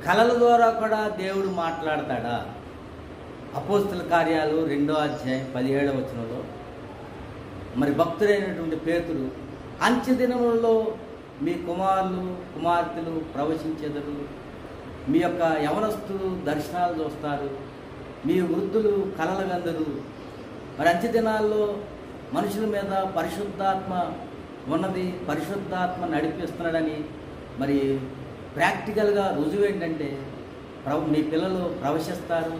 కళల ద్వారా కూడా దేవుడు మాట్లాడతాడా? అపోస్తుల కార్యాలు 2వ అధ్యాయం 17వ వచనంలో మరి భక్తుడైనటువంటి పేతురు, అంత్య దినములలో మీ కుమారులు కుమార్తెలు ప్రవచించెదరు, మీ యొక్క యవనస్తులు దర్శనాలు చూస్తారు, మీ వృద్ధులు కలలుగందరు. మరి అంత్య దినాల్లో మనుషుల మీద పరిశుద్ధాత్మ ఉన్నది, పరిశుద్ధాత్మ నడిపిస్తున్నాడని మరి ప్రాక్టికల్గా రుజువు ఏంటంటే మీ పిల్లలు ప్రవశిస్తారు,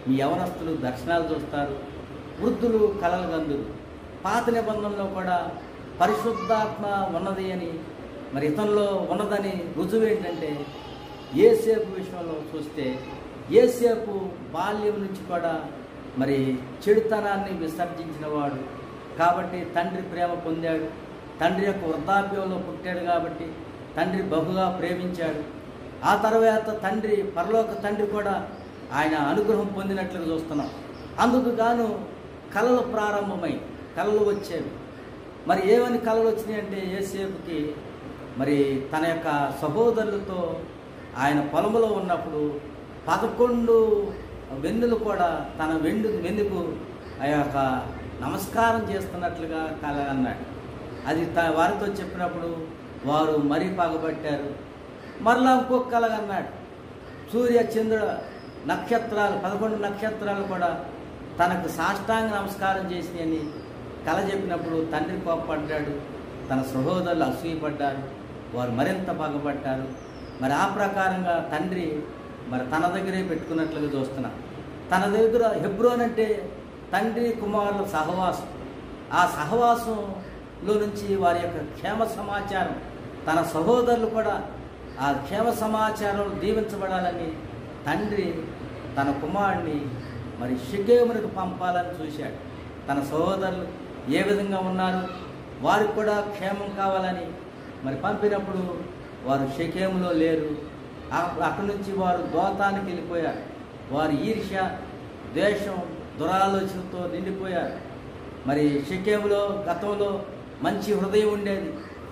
మీ యవనస్తులు దర్శనాలు చూస్తారు, వృద్ధులు కలలుగందురు. పాత నిబంధనలో కూడా పరిశుద్ధాత్మ ఉన్నది అని మరి ఇతనిలో ఉన్నదని రుజువు ఏంటంటే యేసేపు విషయంలో చూస్తే యేసేపు బాల్యం నుంచి కూడా మరి చెడుతనాన్ని విసర్జించిన వాడు కాబట్టి తండ్రి ప్రేమ పొందాడు. తండ్రి యొక్క వృద్ధాప్యంలో పుట్టాడు కాబట్టి తండ్రి బహుగా ప్రేమించాడు. ఆ తర్వాత తండ్రి పరలోక తండ్రి కూడా ఆయన అనుగ్రహం పొందినట్లుగా చూస్తున్నాం. అందుకు గాను కళలు ప్రారంభమై కళలు వచ్చేవి. మరి ఏమని కళలు వచ్చినాయి అంటే యేసేపుకి మరి తన యొక్క సహోదరులతో ఆయన పొలంలో ఉన్నప్పుడు 11 వెన్నులు కూడా తన వెన్నుకు ఆ యొక్క నమస్కారం చేస్తున్నట్లుగా కళ అన్నాడు. అది వారితో చెప్పినప్పుడు వారు మరీ పగబట్టారు. మరలా ఇంకొక కళ అన్నాడు, సూర్య చంద్రుడు నక్షత్రాలు 11 నక్షత్రాలు కూడా తనకు సాష్టాంగ నమస్కారం చేసినాయని కళ చెప్పినప్పుడు తండ్రి కోపపడ్డాడు, తన సహోదరులు అసూయపడ్డారు, వారు మరింత పగబట్టారు. మరి ఆ ప్రకారంగా తండ్రి మరి తన దగ్గరే పెట్టుకున్నట్లుగా చూస్తున్నాం. తన దగ్గర హెబ్రోన్ అంటే తండ్రి కుమారుల సహవాసం. ఆ సహవాసంలో నుంచి వారి యొక్క క్షేమ సమాచారం, తన సహోదరులు కూడా ఆ క్షేమ సమాచారం దీవించబడాలని తండ్రి తన కుమారుడిని మరి షెకెమునకు పంపాలని చూశాడు. తన సహోదరులు ఏ విధంగా ఉన్నారు, వారికి కూడా క్షేమం కావాలని మరి పంపినప్పుడు వారు షెకెములో లేరు. అక్కడి నుంచి వారు దోతానికి వెళ్ళిపోయారు. వారు ఈర్ష్య, ద్వేషం, దురాలోచనతో నిండిపోయారు. మరి షెకెములో గతంలో మంచి హృదయం ఉండేది,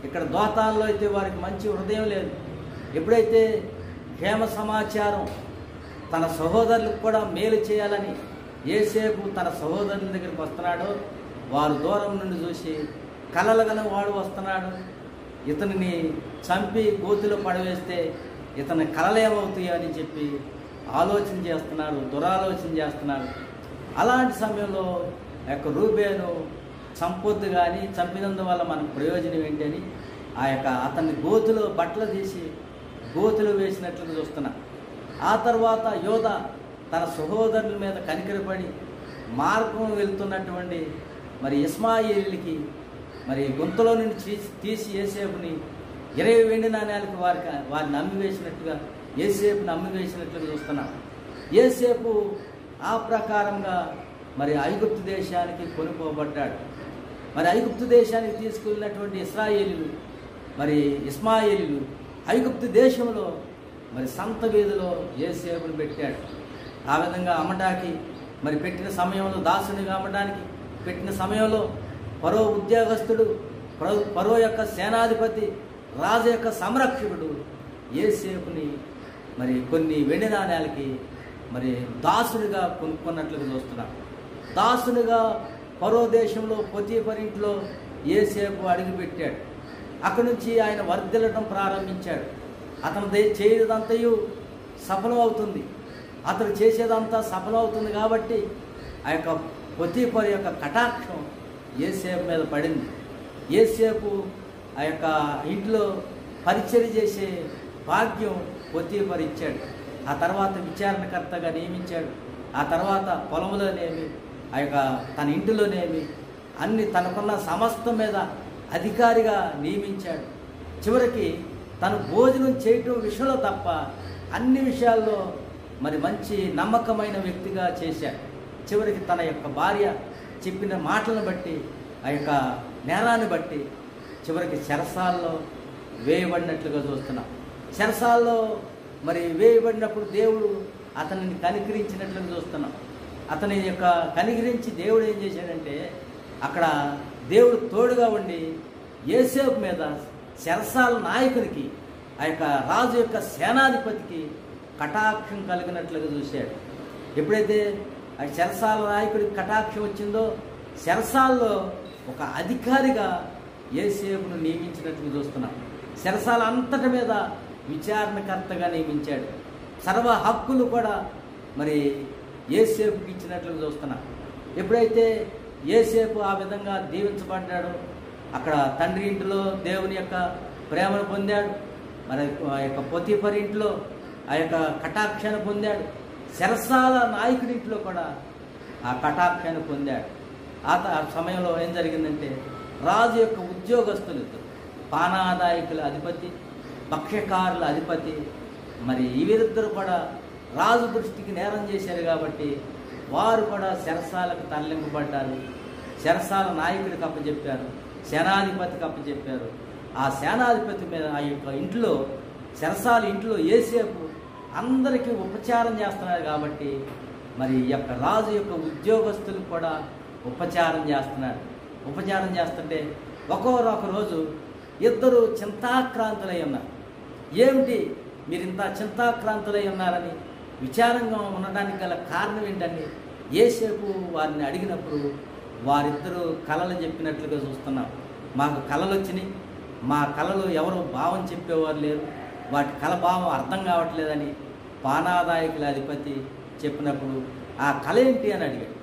ఇక్కడ దోతాల్లో అయితే వారికి మంచి హృదయం లేదు. ఎప్పుడైతే క్షేమ సమాచారం తన సహోదరులకు కూడా మేలు చేయాలని యేసేపు తన సహోదరుల దగ్గరికి వస్తున్నాడో వారు దూరం నుండి చూసి కలలుగన వాడు వస్తున్నాడు, ఇతనిని చంపి గోతిలో పడవేస్తే ఇతని కలలేమవుతాయి అని చెప్పి ఆలోచన చేస్తున్నారు, దురాలోచన చేస్తున్నారు. అలాంటి సమయంలో యొక్క రూబేను చంపొద్దు కానీ చంపినందువల్ల మనకు ప్రయోజనం ఏంటి అని ఆ యొక్క అతన్ని గోతిలో బట్టలు తీసి గోతులు వేసినట్లుగా చూస్తున్నాం. ఆ తర్వాత యోధ తన సహోదరుల మీద కనికరపడి మార్గం వెళ్తున్నటువంటి మరి ఇస్మాయిలీలకి మరి గుంతలో నుండి తీసి యేసేపుని 20 వెండి నాణ్యాలకు వారిని అమ్మివేసినట్టుగా యేసేపుని అమ్మివేసినట్లుగా చూస్తున్నాం. యేసేపు ఆ ప్రకారంగా మరి ఐగుప్తు దేశానికి కొనుక్కోబడ్డాడు. మరి ఐగుప్తు దేశానికి తీసుకెళ్ళినటువంటి ఇశ్రాయేలీలు మరి ఇస్మాయిలీలు ఐగుప్తు దేశంలో మరి సంత వీధిలో యేసేపుని పెట్టాడు. ఆ విధంగా అమ్మటానికి మరి పెట్టిన సమయంలో, దాసునిగా అమ్మడానికి పెట్టిన సమయంలో ఫరో ఉద్యోగస్తుడు, ఫరో యొక్క సేనాధిపతి, రాజు యొక్క సంరక్షకుడు యేసేపుని మరి కొన్ని వెండి నాణ్యాలకి మరి దాసునిగా కొనుక్కున్నట్లుగా చూస్తున్నాం. దాసునిగా ఫరో దేశంలో పొతీఫరు ఇంట్లో యేసేపు అడుగుపెట్టాడు. అక్కడి నుంచి ఆయన వర్ధిల్లడం ప్రారంభించాడు. అతను చేయదంతయు సఫలం అవుతుంది, అతను చేసేదంతా సఫలం అవుతుంది. కాబట్టి ఆ యొక్క పొతీఫరు యొక్క కటాక్షం యేసేపు మీద పడింది. యేసేపు ఆ యొక్క ఇంట్లో పరిచర్య చేసే భాగ్యం పొతీఫరు ఇచ్చాడు. ఆ తర్వాత విచారణకర్తగా నియమించాడు. ఆ తర్వాత పొలంలోనేమి ఆ యొక్క తన ఇంటిలోనేమి అన్ని తనకున్న సమస్తం మీద అధికారిగా నియమించాడు. చివరికి తను భోజనం చేయటం విషయంలో తప్ప అన్ని విషయాల్లో మరి మంచి నమ్మకమైన వ్యక్తిగా చేశాడు. చివరికి తన యొక్క భార్య చెప్పిన మాటలను బట్టి, ఆ యొక్క నేరాన్ని బట్టి చివరికి చెరసాల్లో వేయబడినట్లుగా చూస్తున్నాం. చెరసాల్లో మరి వేయబడినప్పుడు దేవుడు అతనిని కనికరించినట్లుగా చూస్తున్నాం. అతని యొక్క కనికరించి దేవుడు ఏం చేశాడంటే అక్కడ దేవుడు తోడుగా ఉండి యేసేపు మీద చెరసాల నాయకునికి, ఆ యొక్క రాజు యొక్క సేనాధిపతికి కటాక్షం కలిగినట్లుగా చూశాడు. ఎప్పుడైతే ఆ చెరసాల నాయకుడికి కటాక్షం వచ్చిందో చెరసాల్లో ఒక అధికారిగా యోసేపును నియమించినట్లు చూస్తున్నాం. చెరసాల అంతటి మీద విచారణకర్తగా నియమించాడు. సర్వ హక్కులు కూడా మరి యోసేపుకి ఇచ్చినట్లు చూస్తున్నాం. ఎప్పుడైతే యోసేపు ఆ విధంగా దీవించబడ్డాడో అక్కడ తండ్రి ఇంటిలో దేవుని యొక్క ప్రేమను పొందాడు. మరి ఆ యొక్క పొతీఫర్ ఇంట్లో ఆ యొక్క కటాక్షాన్ని పొందాడు. చెరసాల నాయకుడింట్లో కూడా ఆ కటాక్షాన్ని పొందాడు. ఆ సమయంలో ఏం జరిగిందంటే రాజు యొక్క ఉద్యోగస్తులు పానాదాయకుల అధిపతి, భక్ష్యకారుల అధిపతి, మరి వీరిద్దరు కూడా రాజు దృష్టికి నేరం చేశారు కాబట్టి వారు కూడా చెరసాలకు తరలింపబడ్డారు. చెరసాల నాయకుడికి అప్పచెప్పారు, సేనాధిపతికి అప్పచెప్పారు. ఆ సేనాధిపతి మీద ఆ యొక్క ఇంట్లో చెరసాల ఇంట్లో యోసేపు అందరికీ ఉపచారం చేస్తున్నారు కాబట్టి మరి ఈ యొక్క రాజు యొక్క ఉద్యోగస్తులు కూడా ఉపచారం చేస్తున్నారు. ఉపచారం చేస్తుంటే ఒక రోజు ఇద్దరు చింతాక్రాంతులై ఉన్నారు. ఏమిటి మీరు ఇంత చింతాక్రాంతులై ఉన్నారని విచారంగా ఉండడానికి గల కారణం ఏంటని యోసేపు వారిని అడిగినప్పుడు వారిద్దరూ కళలు చెప్పినట్లుగా చూస్తున్నాం. మాకు కళలు వచ్చినాయి, మా కళలు ఎవరు భావం చెప్పేవారు లేరు, వాటి కళ భావం అర్థం కావట్లేదని పానాదాయకుల అధిపతి చెప్పినప్పుడు ఆ కళ ఏంటి అని అడిగాడు.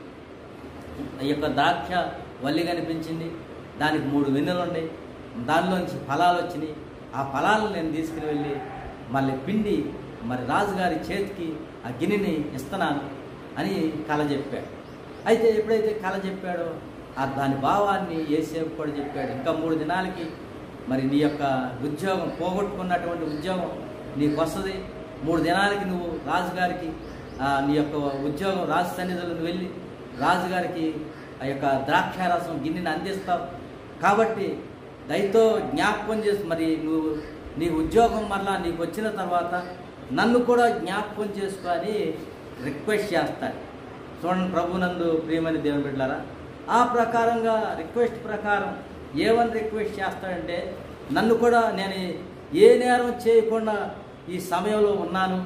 ఈ యొక్క ద్రాక్ష వల్లి కనిపించింది, దానికి 3 వెన్నులు ఉన్నాయి, దానిలోంచి ఫలాలు వచ్చినాయి, ఆ ఫలాలను నేను తీసుకుని వెళ్ళి మళ్ళీ పిండి మరి రాజుగారి చేతికి ఆ గిన్నెని ఇస్తున్నాను అని కళ చెప్పాడు. అయితే ఎప్పుడైతే కళ చెప్పాడో దాని భావాన్ని యోసేపు కూడా చెప్పాడు. ఇంకా 3 దినాలకి మరి నీ యొక్క ఉద్యోగం, పోగొట్టుకున్నటువంటి ఉద్యోగం నీకు వస్తుంది. 3 దినాలకి నువ్వు రాజుగారికి నీ యొక్క ఉద్యోగం రాజు సన్నిధిలో వెళ్ళి రాజుగారికి ఆ యొక్క ద్రాక్షారసం గిన్నెని అందిస్తావు. కాబట్టి దయతో జ్ఞాపకం చేసి మరి నువ్వు నీ ఉద్యోగం మరలా నీకు వచ్చిన తర్వాత నన్ను కూడా జ్ఞాపకం చేసుకొని రిక్వెస్ట్ చేస్తాడు. చూడండి ప్రభునందు ప్రియమైన దేవుని బిడ్డలారా, ఆ ప్రకారంగా రిక్వెస్ట్ ప్రకారం ఏమని రిక్వెస్ట్ చేస్తాడంటే నన్ను కూడా నేను ఏ నేరం చేయకుండా ఈ సమయంలో ఉన్నాను,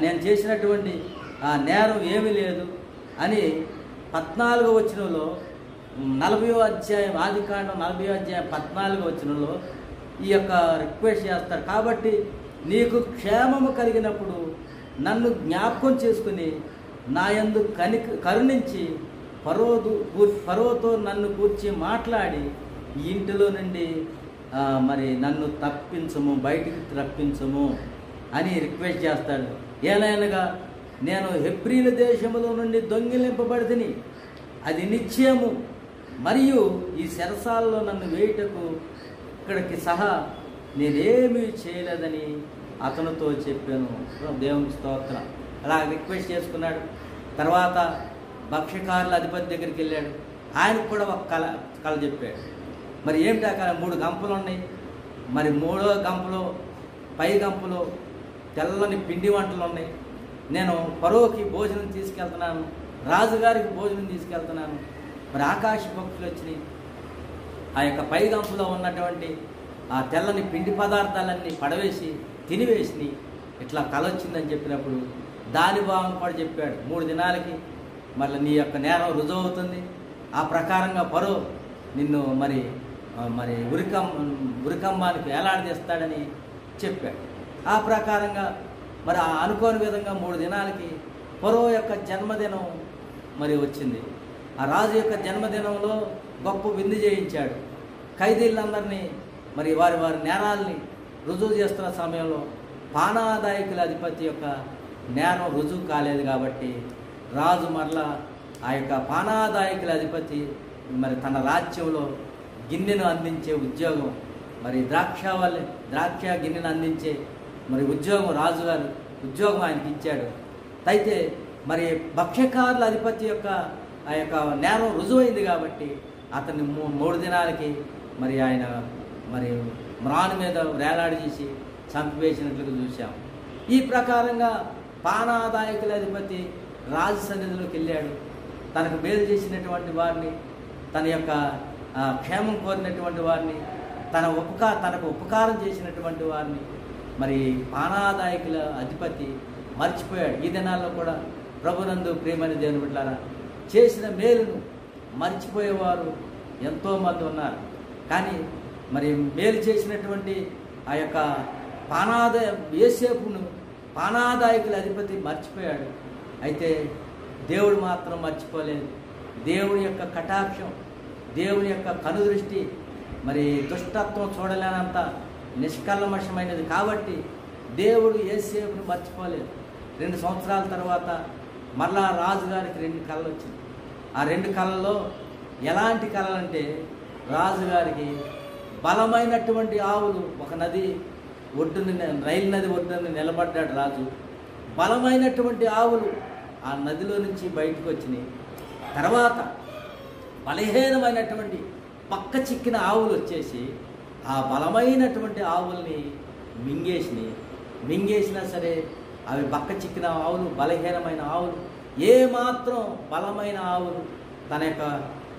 నేను చేసినటువంటి ఆ నేరం ఏమీ లేదు అని 14వ వచనంలో 40వ అధ్యాయం ఆదికాండం 40వ అధ్యాయం 14వ వచనంలో ఈ యొక్క రిక్వెస్ట్ చేస్తాడు. కాబట్టి నీకు క్షేమము కలిగినప్పుడు నన్ను జ్ఞాపకం చేసుకుని నా యందు కరుణించి ఫరోతో నన్ను కూర్చి మాట్లాడి ఈ ఇంటిలో నుండి మరి నన్ను తప్పించము, బయటికి రప్పించము అని రిక్వెస్ట్ చేస్తాడు. ఏలైనగా నేను హెబ్రీల దేశములో నుండి దొంగిలింపబడితిని, అది నిశ్చయము, మరియు ఈ చెరసాలలో నన్ను వేయుటకు ఇక్కడికి సహా నేనేమీ చేయలేదని అతనితో చెప్పాను. దేవుని స్తోత్రం. అలా రిక్వెస్ట్ చేసుకున్నాడు. తర్వాత భక్ష్యకారుల అధిపతి దగ్గరికి వెళ్ళాడు. ఆయనకు కూడా ఒక కళ చెప్పాడు. మరి ఏమిటి ఆ కళ? 3 గంపలు ఉన్నాయి. మరి 3వ గంపలో పై గంపలో తెల్లని పిండి వంటలు ఉన్నాయి. నేను ఫరోకి భోజనం తీసుకెళ్తున్నాను, రాజుగారికి భోజనం తీసుకెళ్తున్నాను. మరి ఆకాశ పక్షులు వచ్చినాయి, ఆ యొక్క పై గంపలో ఉన్నటువంటి ఆ తెల్లని పిండి పదార్థాలన్నీ పడవేసి తినివేసి ఇట్లా కళ వచ్చిందని చెప్పినప్పుడు దాని భావం కూడా చెప్పాడు. 3 దినాలకి మళ్ళీ నీ యొక్క నేరం రుజువు అవుతుంది. ఆ ప్రకారంగా ఫరో నిన్ను మరి ఉరికంబానికి వేలాడదీస్తాడని చెప్పాడు. ఆ ప్రకారంగా మరి అనుకోని విధంగా 3 దినాలకి ఫరో యొక్క జన్మదినం మరి వచ్చింది. ఆ రాజు యొక్క జన్మదినంలో గొప్ప విందు చేయించాడు. ఖైదీలందరినీ మరి వారి నేరాల్ని రుజువు చేస్తున్న సమయంలో పానాదాయకుల అధిపతి యొక్క నేరం రుజువు కాలేదు కాబట్టి రాజు మరలా ఆ యొక్క పానాదాయకుల అధిపతి మరి తన రాజ్యంలో గిన్నెను అందించే ఉద్యోగం, మరి ద్రాక్ష గిన్నెను అందించే మరి ఉద్యోగం రాజుగారు ఉద్యోగం ఆయనకి ఇచ్చాడు. అయితే మరి భక్ష్యకారుల అధిపతి యొక్క ఆ యొక్క నేరం రుజువైంది కాబట్టి అతన్ని 3 దినాలకి మరి ఆయన మరి మ్రాను మీద వేలాడి చేసి చంపివేసినట్లుగా చూశాం. ఈ ప్రకారంగా పానాదాయకుల అధిపతి రాజు సన్నిధిలోకి వెళ్ళాడు. తనకు మేలు చేసినటువంటి వారిని, తన యొక్క క్షేమం కోరినటువంటి వారిని, తనకు ఉపకారం చేసినటువంటి వారిని మరి పానాదాయకుల అధిపతి మర్చిపోయాడు. ఈ దినాల్లో కూడా ప్రభునందు ప్రియమైన దేవుని బిడ్డలారా, చేసిన మేలును మర్చిపోయేవారు ఎంతోమంది ఉన్నారు. కానీ మరి మేలు చేసినటువంటి ఆ యొక్క యోసేపును పానాదాయకుల అధిపతి మర్చిపోయాడు. అయితే దేవుడు మాత్రం మర్చిపోలేదు. దేవుని యొక్క కటాక్షం, దేవుని యొక్క కనుదృష్టి మరి దుష్టత్వం చూడలేనంత నిష్కల్మషమైనది కాబట్టి దేవుడు యోసేపును మర్చిపోలేదు. 2 సంవత్సరాల తర్వాత మరలా రాజుగారికి 2 కళలు వచ్చింది. ఆ 2 కళల్లో ఎలాంటి కళలంటే, రాజుగారికి బలమైనటువంటి ఆవులు ఒక నది ఒడ్డున, రైలు నది ఒడ్డున నిలబడ్డాడు రాజు. బలమైనటువంటి ఆవులు ఆ నదిలో నుంచి బయటకు వచ్చినాయి. తర్వాత బలహీనమైనటువంటి పక్క చిక్కిన ఆవులు వచ్చేసి ఆ బలమైనటువంటి ఆవుల్ని మింగేసినా సరే అవి పక్క చిక్కిన ఆవులు, బలహీనమైన ఆవులు, ఏమాత్రం బలమైన ఆవులు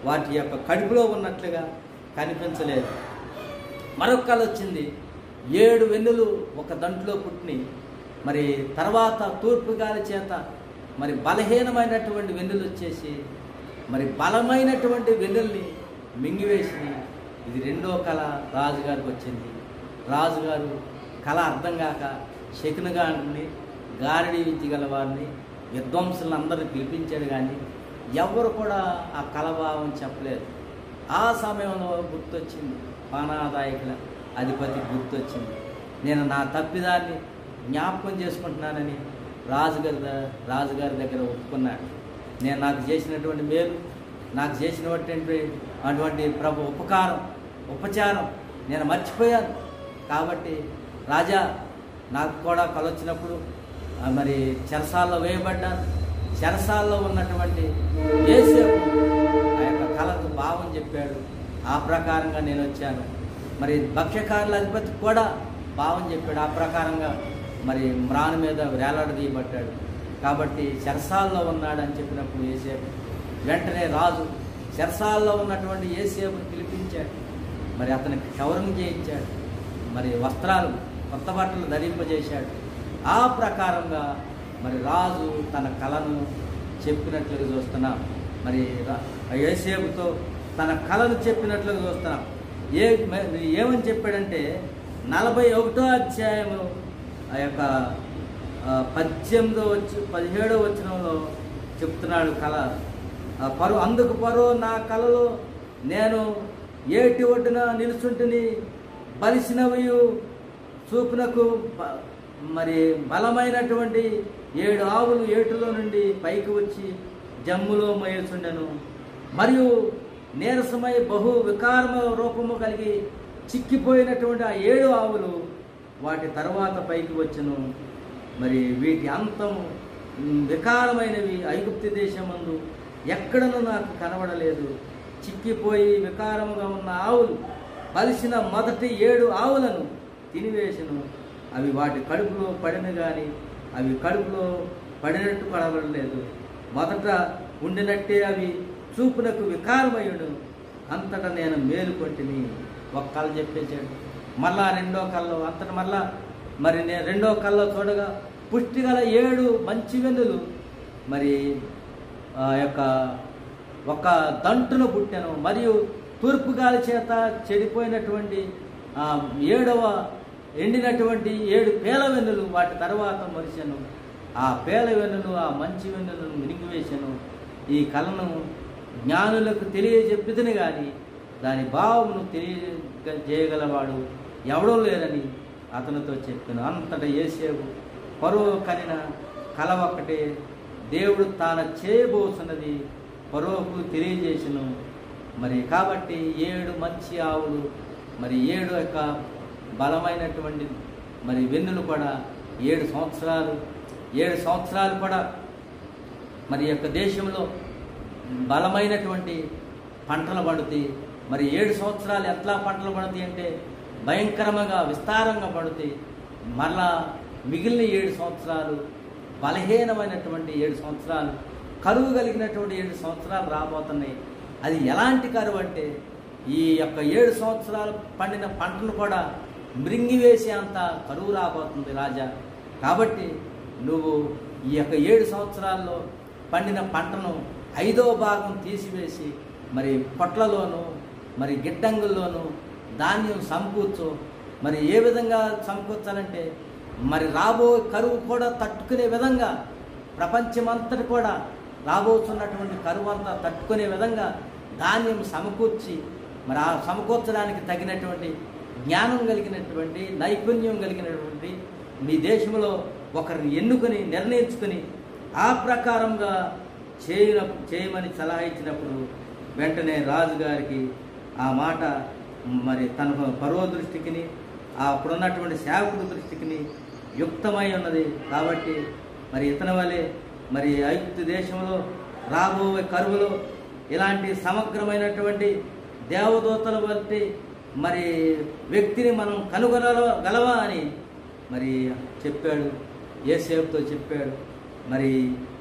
వాటి యొక్క కడుపులో ఉన్నట్లుగా కనిపించలేదు. మరొక కళ వచ్చింది. 7 వెన్నులు ఒక దంట్లో పుట్టినాయి. మరి తర్వాత తూర్పు గాలి చేత మరి బలహీనమైనటువంటి వెన్నులు వచ్చేసి మరి బలమైనటువంటి వెన్నుల్ని మింగివేసి, ఇది 2వ కళ రాజుగారికి వచ్చింది. రాజుగారు కళ అర్థం కాక శకునగాడిని, గారడీ విద్య గల వారిని, విద్వాంసులను అందరిని పిలిపించాడు. కానీ ఎవరు కూడా ఆ కళభావం చెప్పలేదు. ఆ సమయంలో గుర్తొచ్చింది, పానాదాయకుల అధిపతి గుర్తొచ్చింది. నేను నా తప్పిదాన్ని జ్ఞాపకం చేసుకుంటున్నానని రాజుగారి దగ్గర ఒప్పుకున్నాడు. నేను నాకు చేసినటువంటి మేలు, నాకు చేసినటువంటి ప్రభు ఉపచారం నేను మర్చిపోయాను. కాబట్టి రాజా, నాకు కూడా కలొచ్చినప్పుడు మరి చెరసాల్లో వేయబడ్డాను. చెరసాల్లో ఉన్నటువంటి యోసేపు ఆ యొక్క కళకు భావం చెప్పాడు. ఆ ప్రకారంగా నేను వచ్చాను. మరి భక్ష్యకారుల అధిపతి కూడా భావం చెప్పాడు. ఆ ప్రకారంగా మరి మ్రాను మీద వేలాడదీయబడ్డాడు. కాబట్టి చెరసాల్లో ఉన్నాడని చెప్పినప్పుడు యోసేపు వెంటనే రాజు చెరసాల్లో ఉన్నటువంటి యోసేపుని పిలిపించాడు. మరి అతనికి క్షౌరం చేయించాడు. మరి వస్త్రాలు, కొత్త బట్టలు ధరింపజేశాడు. ఆ ప్రకారంగా మరి రాజు తన కళను చెప్పినట్లుగా చూస్తున్నాం. మరి యోసేపుతో తన కళను చెప్పినట్లుగా చూస్తున్నాం. ఏమని చెప్పాడంటే 41వ అధ్యాయము ఆ యొక్క 17వ వచనంలో చెప్తున్నాడు కళ. అందుకు నా కళలో నేను ఏటి ఒడ్డున నిలుచుంటిని, బలిసినవియు చూపునకు మరి బలమైనటువంటి 7 ఆవులు ఏటులో నుండి పైకి వచ్చి జమ్ములో మోయచుండెను. మరియు నీరసమై బహు వికారమ రూపము కలిగి చిక్కిపోయినటువంటి ఆ 7 ఆవులు వాటి తర్వాత పైకి వచ్చును. మరి వీటి అంతం వికారమైనవి ఐగుప్తు దేశమందు ఎక్కడనూ నాకు కనబడలేదు. చిక్కిపోయి వికారముగా ఉన్న ఆవులు బలిసిన మొదటి 7 ఆవులను తినివేసెను. అవి వాటి కడుపులో పడిన కానీ అవి కడుపులో పడినట్టు కనబడలేదు. మొదట ఉండినట్టే అవి చూపునకు వికారమయ్యుడు. అంతటా నేను మేలుకొంటిని. ఒక కళ చెప్పేశాడు. మళ్ళా 2వ కళలో అంతటా మరి నేను 2వ కళలో చూడగా పుష్టి గల 7 మంచి వెన్నులు మరి యొక్క ఒక దంటున పుట్టాను. మరియు తూర్పు గాలి చేత చెడిపోయినటువంటి 7వ ఎండినటువంటి 7 పేల వెన్నులు వాటి తర్వాత మరిచాను. ఆ పేల వెన్నులు ఆ మంచి వెన్నులను మినిగివేశాను. ఈ కళను జ్ఞానులకు తెలియజెప్పిదని కానీ దాని భావమును తెలియజేయగలవాడు ఎవడో లేరని అతనితో చెప్పాను. అంతటా యోసేపు ఫరో కనిన కళ ఒక్కటే దేవుడు తాను చేయబోతున్నది ఫరోకు తెలియజేసెను. మరి కాబట్టి 7 మంచి ఆవులు, మరి 7 యొక్క బలమైనటువంటి మరి వెన్నులు కూడా 7 సంవత్సరాలు కూడా మరి యొక్క దేశంలో బలమైనటువంటి పంటలు పడుతాయి. మరి 7 సంవత్సరాలు ఎట్లా పంటలు పడుతాయి అంటే భయంకరంగా విస్తారంగా పడుతాయి. మళ్ళా మిగిలిన 7 సంవత్సరాలు బలహీనమైనటువంటి 7 సంవత్సరాలు, కరువు కలిగినటువంటి 7 సంవత్సరాలు రాబోతున్నాయి. అది ఎలాంటి కరువు అంటే ఈ యొక్క 7 సంవత్సరాలు పండిన పంటను కూడా మృంగివేసే అంత కరువు రాబోతుంది రాజా. కాబట్టి నువ్వు ఈ యొక్క 7 సంవత్సరాల్లో పండిన పంటను 5వ భాగం తీసివేసి మరి పొట్లలోను మరి గిడ్డంగుల్లోనూ ధాన్యం సమకూర్చు. మరి ఏ విధంగా సమకూర్చాలంటే మరి రాబో కరువు కూడా తట్టుకునే విధంగా, ప్రపంచమంతటి కూడా రాబోతున్నటువంటి కరువు అంతా తట్టుకునే విధంగా ధాన్యం సమకూర్చి మరి ఆ సమకూర్చడానికి తగినటువంటి జ్ఞానం కలిగినటువంటి, నైపుణ్యం కలిగినటువంటి మీ దేశంలో ఒకరిని ఎన్నుకొని నిర్ణయించుకొని ఆ ప్రకారంగా చేయమని సలహా ఇచ్చినప్పుడు వెంటనే రాజుగారికి ఆ మాట మరి తన పరో దృష్టికి అప్పుడున్నటువంటి సేవకుడి దృష్టికి యుక్తమై ఉన్నది. కాబట్టి మరి ఇతని వలె మరి ఐగుప్తు దేశంలో రాబోయే కరువులో ఇలాంటి సమగ్రమైనటువంటి దేవదూతల వంటి మరి వ్యక్తిని మనం కనుగొనగలవా అని మరి చెప్పాడు, యోసేపుతో చెప్పాడు. మరి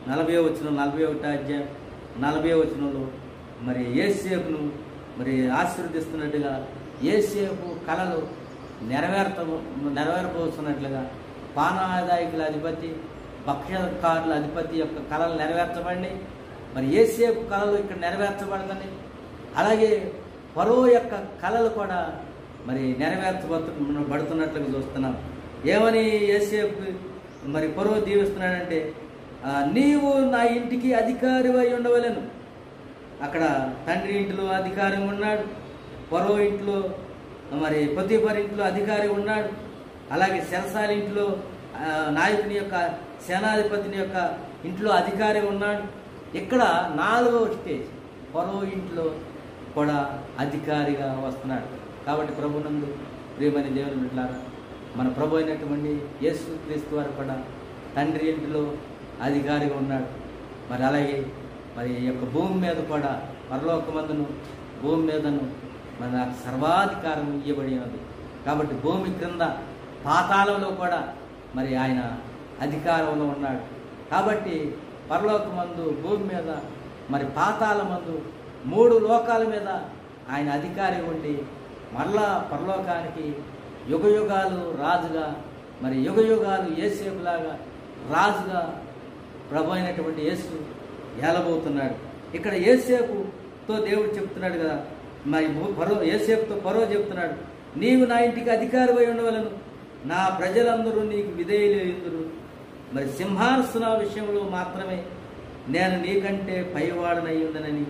40వ వచనం, 41వ అధ్యాయం 40వ వచనంలో మరి యోసేపును మరి ఆశీర్వదిస్తున్నట్టుగా యోసేపు కళలు నెరవేరబోతున్నట్లుగా పానాదాయకుల అధిపతి, భక్ష్యకారుల అధిపతి యొక్క కళలు నెరవేర్చబడి మరి యోసేపు కళలు ఇక్కడ నెరవేర్చబడతాయి. అలాగే ఫరో యొక్క కళలు కూడా మరి నెరవేర్చబడుతున్నట్లుగా చూస్తున్నాం. ఏమని యోసేపు మరి ఫరో దీవిస్తున్నాడంటే, నీవు నా ఇంటికి అధికారివై ఉండవలెను. అక్కడ తండ్రి ఇంట్లో అధికారి ఉన్నాడు, ఫరో ఇంట్లో మరి పొతీఫర్ ఇంట్లో అధికారి ఉన్నాడు, అలాగే చెరసాల ఇంట్లో నాయకుని యొక్క సేనాధిపతిని యొక్క ఇంట్లో అధికారి ఉన్నాడు. ఇక్కడ 4వ స్టేజ్ ఫరో ఇంట్లో కూడా అధికారిగా వస్తున్నాడు. కాబట్టి ప్రభునందు ప్రియమైన దేవుని బిడ్డలారా, మన ప్రభు అయినటువంటి యేసుక్రీస్తు వారు కూడా తండ్రి ఇంటిలో అధికారిగా ఉన్నాడు. మరి అలాగే మరి ఈ యొక్క భూమి మీద కూడా పరలోకమందును భూమి మీదను మరి నాకు సర్వాధికారం ఇవ్వబడి ఉన్నది. కాబట్టి భూమి క్రింద పాతాళంలో కూడా మరి ఆయన అధికారంలో ఉన్నాడు. కాబట్టి పరలోకమందు, భూమి మీద, మరి పాతాళమందు 3 లోకాల మీద ఆయన అధికారి ఉండి మరలా పరలోకానికి యుగయుగాలు రాజుగా, మరి యుగయుగాలు యేసేపులాగా రాజుగా ప్రభు అయినటువంటి యేసు ఏలబోతున్నాడు. ఇక్కడ యేసేపుతో దేవుడు చెప్తున్నాడు కదా, మరి యేసేపుతో ఫరో చెప్తున్నాడు, నీవు నా ఇంటికి అధికారివై ఉండవలను, నా ప్రజలందరూ నీకు విధేయులయ్యుందురు. మరి సింహాసన విషయంలో మాత్రమే నేను నీకంటే పైవాడనై ఉందనని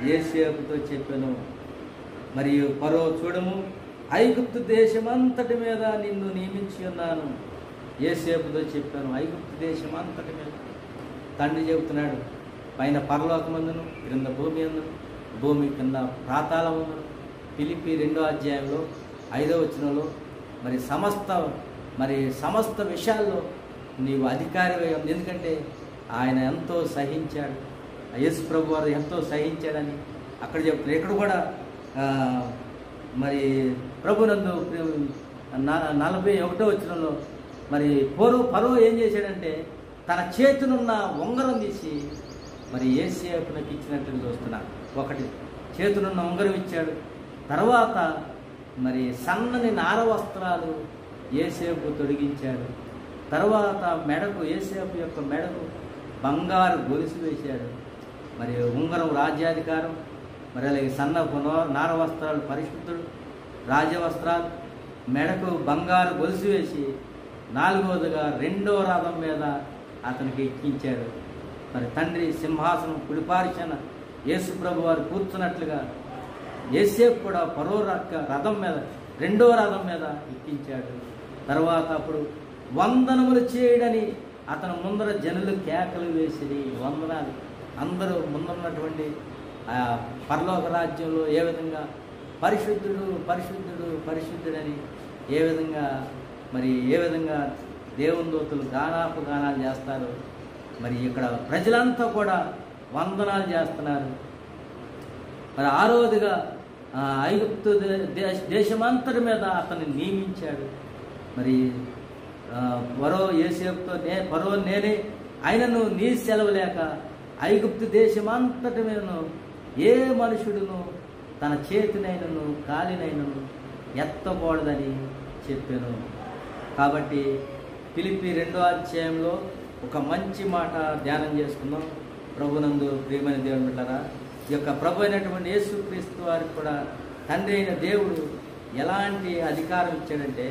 యేసేపుతో చెప్పాను. మరియు ఫరో చూడము, ఐగుప్తు దేశమంతటి మీద నిన్ను నియమించి ఉన్నాను. యేసేపుతో చెప్పాను, ఐగుప్తు దేశమంతటి మీద. తండ్రి చెబుతున్నాడు, పైన పరలోకమందును, క్రింద భూమి అందును, భూమి కింద పాతాళమందును. ఫిలిప్పీ 2వ అధ్యాయంలో 5వ వచనంలో మరి సమస్త విషయాల్లో నీవు అధికారివై ఉంది. ఎందుకంటే ఆయన ఎంతో సహించాడు, యేసు ప్రభు వారు ఎంతో సహించాడని అక్కడ చెప్తున్నారు. ఇక్కడ కూడా మరి ప్రభునందు 41వ వచనంలో మరి ఫరో ఏం చేశాడంటే తన చేతునున్న ఉంగరం తీసి మరి యేసేపునకి ఇచ్చినట్టు చూస్తున్నాడు. ఒకటి చేతునున్న ఉంగరం ఇచ్చాడు. తర్వాత మరి సన్నని నార వస్త్రాలు యేసేపు తొడిగించాడు. తర్వాత మెడకు, యేసేపు యొక్క మెడకు బంగారు గొలుసు వేశాడు. మరి ఉంగరం రాజ్యాధికారం, మరి అలాగే సన్నపు నార వస్త్రాలు పరిశుద్ధుడు, రాజవస్త్రాలు, మెడకు బంగారు గొలుసు వేసి 4వదిగా 2వ రథం మీద అతనికి ఎక్కించాడు. మరి తండ్రి సింహాసనం కుడిపార్శ్వన యేసు ప్రభు వారు కూర్చున్నట్లుగా యేసేపు కూడా ఫరో రథం మీద 2వ రథం మీద ఎక్కించాడు. తర్వాత అప్పుడు వందనములు చేయడని అతను ముందర జనులు కేకలు వేసిరి. వందనాలు. అందరూ ముందున్నటువంటి పరలోక రాజ్యంలో ఏ విధంగా పరిశుద్ధుడు పరిశుద్ధుడు పరిశుద్ధుడని ఏ విధంగా దేవుని దూతలు గానాలు చేస్తారు. మరి ఇక్కడ ప్రజలంతా కూడా వందనాలు చేస్తున్నారు. మరి 6వదిగా ఐగుప్తు దేశమంతటి మీద అతన్ని నియమించాడు. మరి ఫరో నేనే ఆయనను నీ సెలవు లేక ఐగుప్తు దేశమంతటి మీదను ఏ మనుషుడును తన చేతినైనను కాలినైనను ఎత్తకూడదని చెప్పాను. కాబట్టి ఫిలిప్పీ 2వ అధ్యాయంలో ఒక మంచి మాట ధ్యానం చేసుకుందాం. ప్రభునందు ప్రియమైన దేవుని బిడ్డలారా, ఈ యొక్క ప్రభు అయినటువంటి యేసుక్రీస్తు వారికి కూడా తండ్రి అయిన దేవుడు ఎలాంటి అధికారం ఇచ్చాడంటే,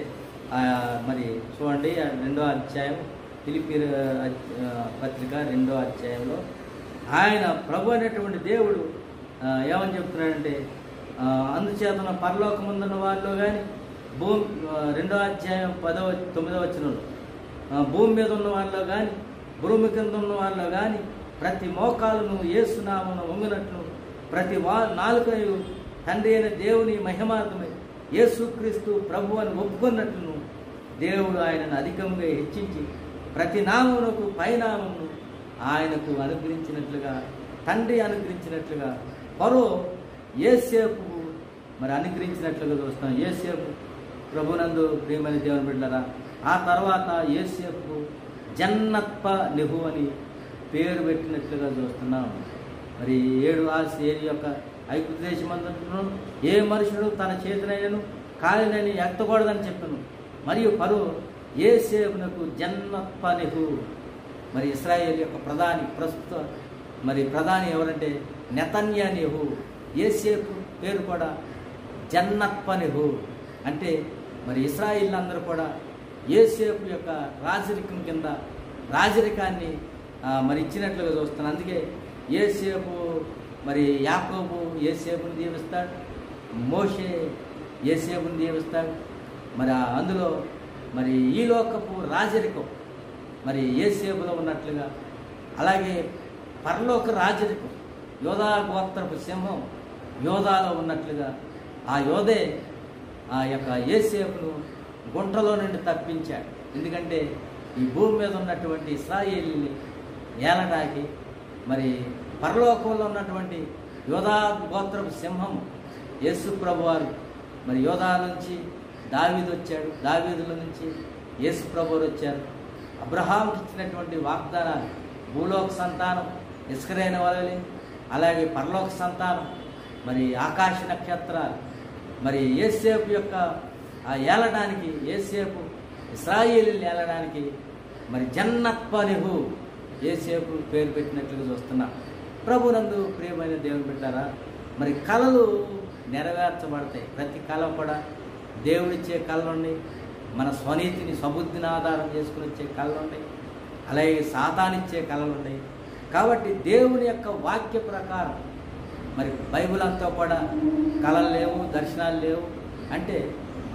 మరి చూడండి 2వ అధ్యాయం ఫిలిప్పీ పత్రిక 2వ అధ్యాయంలో ఆయన ప్రభు అయినటువంటి దేవుడు ఏమని చెప్తున్నాడంటే, అందుచేతన పరలోకముందున్న వారిలో కానీ భూమి 2వ అధ్యాయం 9వ వచనంలో భూమి మీద ఉన్న వారిలో కానీ భూమి కింద ఉన్న వారిలో కానీ ప్రతి మోకాలను యేసునామమున వంగినట్లు ప్రతి నాలుకయు తండ్రి అయిన దేవుని మహిమార్థమై యేసుక్రీస్తు ప్రభు అని ఒప్పుకున్నట్లును దేవుడు ఆయనను అధికంగా హెచ్చించి ప్రతి నామమునకు పైనామమును ఆయనకు అనుగ్రహించినట్లుగా, తండ్రి అనుగ్రహించినట్లుగా పరో యేసేపు మరి అనుగ్రహించినట్లుగా చూస్తాం. యేసేపు ప్రభునందు ప్రియమైన దేవుని బిడ్డలారా, ఆ తర్వాత యేసేపు జన్నత్ప నెహు అని పేరు పెట్టినట్లుగా చూస్తున్నాం. మరి 7 ఆశ యొక్క ఐగుప్తు దేశమందును ఏ మనుషుడు తన చేతినైనను కాలినని ఎత్తకూడదని చెప్పాను. మరియు పరు యేసేపునకు జన్నత్ప నెహు. మరి ఇశ్రాయేల్ యొక్క ప్రస్తుత ప్రధాని ఎవరంటే నెతన్యాహు. యేసేపు పేరు కూడా జన్నత్ప నెహు. అంటే మరి ఇశ్రాయేల్ అందరూ కూడా యేసేపు యొక్క రాజరికం కింద రాజరికాన్ని మరి ఇచ్చినట్లుగా చూస్తాను. అందుకే యేసేపు మరి యాకోబు యేసేపుని దీవిస్తాడు, మోషే యేసేపుని దీవిస్తాడు. మరి అందులో మరి ఈ లోకపు రాజరికం మరి యేసేపులో ఉన్నట్లుగా, అలాగే పరలోక రాజరికం యోధా గోత్రపు సింహం యోధాలో ఉన్నట్లుగా ఆ యోధే ఆ యొక్క యేసేపును గుంటలో నుండి తప్పించాడు. ఎందుకంటే ఈ భూమి మీద ఉన్నటువంటి ఇశ్రాయేలుని ఏలడానికి మరి పరలోకంలో ఉన్నటువంటి యోధా గోత్రపు సింహం యేసు ప్రభువారు మరి యోధా నుంచి దావీదు వచ్చాడు, దావీదుల నుంచి యేసు ప్రభువారు వచ్చారు. అబ్రహాంకి ఇచ్చినటువంటి వాగ్దానాలు భూలోక సంతానం ఇస్కరైన వలలి, అలాగే పరలోక సంతానం మరి ఆకాశ నక్షత్రాలు. మరి యేసేపు యొక్క ఆ ఏలడానికి, యేసేపు ఇశ్రాయేలుని ఏలడానికి మరి జన్నత్ప నెహు యేసేపు పేరు పెట్టినట్లుగా చూస్తున్నాం. ప్రభునందు ప్రియమైన దేవుని బిడ్డారా, మరి కళలు నెరవేర్చబడతాయి. ప్రతి కళ కూడా దేవుడిచ్చే కళలు ఉన్నాయి, మన స్వనీతిని స్వబుద్ధిని ఆధారం చేసుకుని వచ్చే కళలు ఉన్నాయి, అలాగే సాతానిచ్చే కళలు ఉన్నాయి. కాబట్టి దేవుని యొక్క వాక్య ప్రకారం మరి బైబిల్ అంతా కూడా కళలు లేవు, దర్శనాలు లేవు అంటే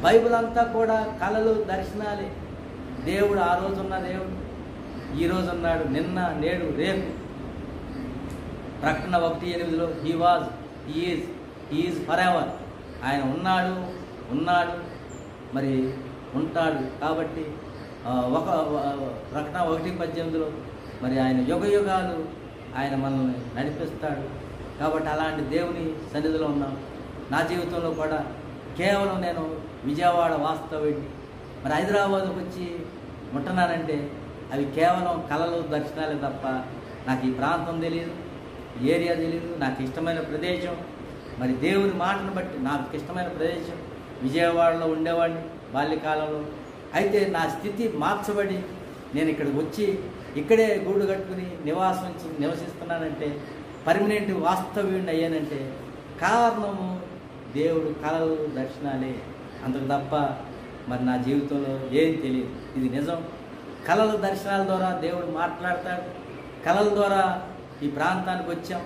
బైబిల్ అంతా కూడా కళలు దర్శనాలే. దేవుడు ఆ రోజున్న దేవుడు ఈ రోజు ఉన్నాడు, నిన్న నేడు రేపు. ప్రకటన 1:8 he was, he is for ever. ఆయన ఉన్నాడు మరి ఉంటాడు. కాబట్టి ప్రకటన 1:18 మరి ఆయన యుగ యుగాలు ఆయన మనల్ని నడిపిస్తాడు. కాబట్టి అలాంటి దేవుని సన్నిధిలో ఉన్నాం. నా జీవితంలో కూడా కేవలం నేను విజయవాడ వాస్తవ్యుడిని, మరి హైదరాబాద్కి వచ్చి ఉంటున్నానంటే అవి కేవలం కళలు దర్శనాలే తప్ప నాకు ఈ ప్రాంతం తెలియదు, ఏరియా తెలియదు. నాకు ఇష్టమైన ప్రదేశం మరి దేవుని మాటను బట్టి నాకు ఇష్టమైన ప్రదేశం విజయవాడలో ఉండేవాడిని బాల్యకాలంలో. అయితే నా స్థితి మార్చబడి నేను ఇక్కడికి వచ్చి ఇక్కడే గూడు కట్టుకుని నివసిస్తున్నానంటే, పర్మనెంట్ వాస్తవ్యుడిని అయ్యానంటే కారణము దేవుడు కళలు దర్శనాలే, అందుకు తప్ప మరి నా జీవితంలో ఏం తెలియదు. ఇది నిజం. కళల దర్శనాల ద్వారా దేవుడు మాట్లాడతాడు. కళల ద్వారా ఈ ప్రాంతానికి వచ్చాం.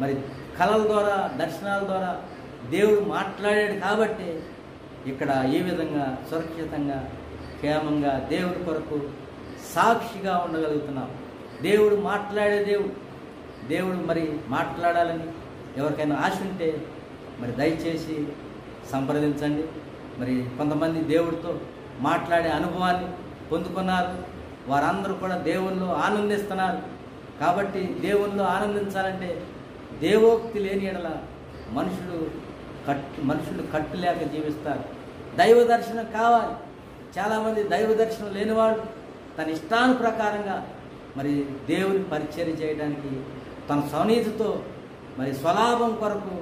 మరి కళల ద్వారా దర్శనాల ద్వారా దేవుడు మాట్లాడాడు కాబట్టి ఇక్కడ ఈ విధంగా సురక్షితంగా క్షేమంగా దేవుడి కొరకు సాక్షిగా ఉండగలుగుతున్నాం. దేవుడు మాట్లాడే దేవుడు మరి మాట్లాడాలని ఎవరికైనా ఆశ ఉంటే మరి దయచేసి సంప్రదించండి. మరి కొంతమంది దేవుడితో మాట్లాడే అనుభవాన్ని పొందుకున్నారు, వారందరూ కూడా దేవుల్లో ఆనందిస్తున్నారు. కాబట్టి దేవుల్లో ఆనందించాలంటే దేవోక్తి లేని ఎడల మనుషులు కట్టులేక జీవిస్తారు. దైవ దర్శనం కావాలి. చాలామంది దైవ దర్శనం లేనివాడు తన ఇష్టానుప్రకారంగా మరి దేవుని పరిచర్య చేయడానికి తన స్వనీతితో మరి స్వలాభం కొరకు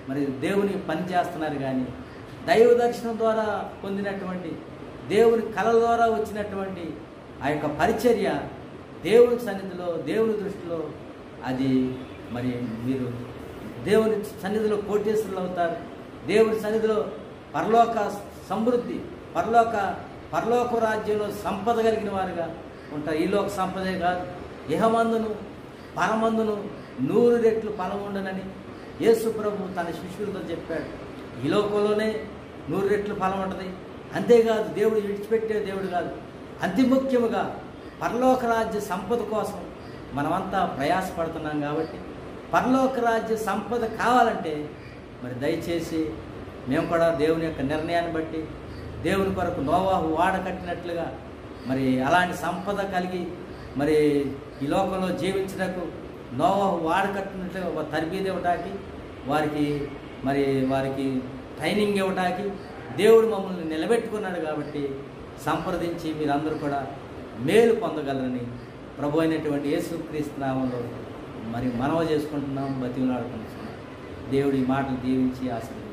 మరి దేవుని పని చేస్తున్నారు. కానీ దైవ దర్శనం ద్వారా పొందినటువంటి దేవుని కళ ద్వారా వచ్చినటువంటి ఆ యొక్క పరిచర్య దేవుని సన్నిధిలో, దేవుని దృష్టిలో అది మరి మీరు దేవుని సన్నిధిలో కోటేశ్వరులు అవుతారు. దేవుని సన్నిధిలో పరలోక సమృద్ధి, పరలోక రాజ్యంలో సంపద కలిగిన వారుగా ఉంటారు. ఈ లోక సంపదే కాదు, ఇహమందును పరమందును 100 రెట్లు ఫలం ఉండనని యేసు ప్రభు తన శిష్యులతో చెప్పాడు. ఈ లోకంలోనే 100 రెట్లు ఫలం ఉంటుంది. అంతేకాదు, దేవుడు విడిచిపెట్టే దేవుడు కాదు. అతి ముఖ్యముగా పరలోక రాజ్య సంపద కోసం మనమంతా ప్రయాసపడుతున్నాం. కాబట్టి పరలోక రాజ్య సంపద కావాలంటే మరి దయచేసి మేము కూడా దేవుని యొక్క నిర్ణయాన్ని బట్టి దేవుని కొరకు నోవాహు వాడ కట్టినట్లుగా మరి అలాంటి సంపద కలిగి మరి ఈ లోకంలో జీవించడానికి నోవాహు వాడ కట్టినట్లుగా ఒక తరబీదు ఇవ్వటానికి, వారికి ట్రైనింగ్ ఇవ్వటానికి దేవుడు మమ్మల్ని నిలబెట్టుకున్నాడు. కాబట్టి సంప్రదించి మీరందరూ కూడా మేలు పొందగలరని ప్రభు అయినటువంటి యేసుక్రీస్తు నామములో మరి మనవి చేసుకుంటున్నాం, బతిమలాడుకుంటున్నాం. దేవుడి మాటలు దీవించి ఆశీర్వదించారు.